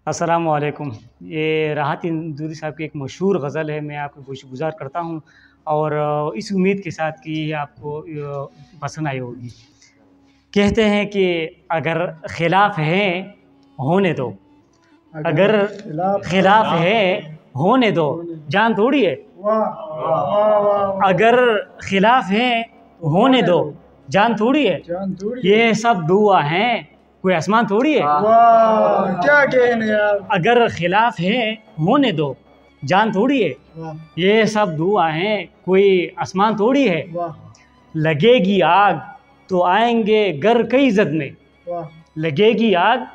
अस्सलामुअलैकुम। ये राहत इंदौरी साहब की एक मशहूर गज़ल है, मैं आपको गुज़ार करता हूँ और इस उम्मीद के साथ कि ये आपको पसंद आई होगी। कहते हैं कि अगर खिलाफ है होने दो, अगर खिलाफ है होने दो, जान थोड़ी है। अगर खिलाफ है होने दो, जान थोड़ी है। ये सब दुआ हैं, कोई आसमान थोड़ी है। क्या कहने यार। अगर खिलाफ है होने दो, जान थोड़ी है। ये सब दुआ हैं, कोई आसमान थोड़ी है। लगेगी आग तो आएंगे घर कई जद में, लगेगी आग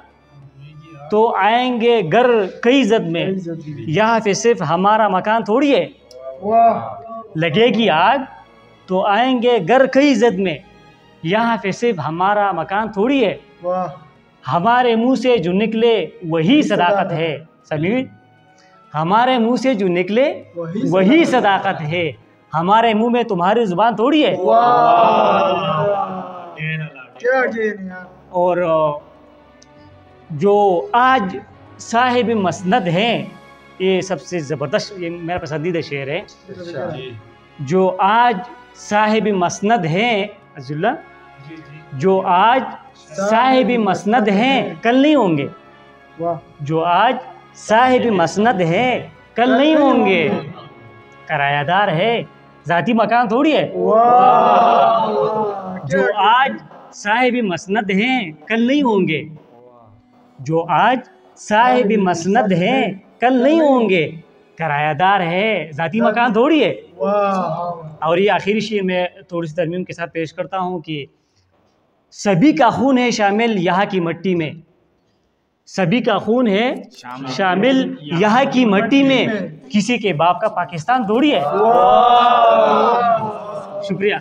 तो आएंगे घर कई जद में, यहाँ पे सिर्फ हमारा मकान थोड़ी है। लगेगी आग तो आएंगे घर कई जद में, यहाँ पे सिर्फ हमारा मकान थोड़ी है। हमारे मुंह से जो निकले वही सदाकत है। समीर, हमारे मुंह से जो निकले वही सदाकत है। हमारे मुंह में तुम्हारी जुबान थोड़ी है। और जो आज साहिब मसनद हैं, ये सबसे ज़बरदस्त, ये मेरा पसंदीदा शेर है। जो आज साहिब मसनद हैं अज़ुल्ला, जो आज साहिब मसनद हैं कल नहीं होंगे। जो आज साहिब मसनद हैं कल नहीं होंगे, किरायादार है ज़ाती मकान थोड़ी है। जो आज साहिब मसनद हैं कल नहीं होंगे, जो आज साहिब मसनद हैं कल नहीं होंगे, किरायादार है ज़ाती मकान थोड़ी है। और ये आखिरी शेर मैं थोड़ी सी तरमीम के साथ पेश करता हूँ कि सभी का खून है शामिल यहाँ की मिट्टी में, सभी का खून है शामिल यहाँ की मिट्टी में, किसी के बाप का पाकिस्तान थोड़ी है। शुक्रिया।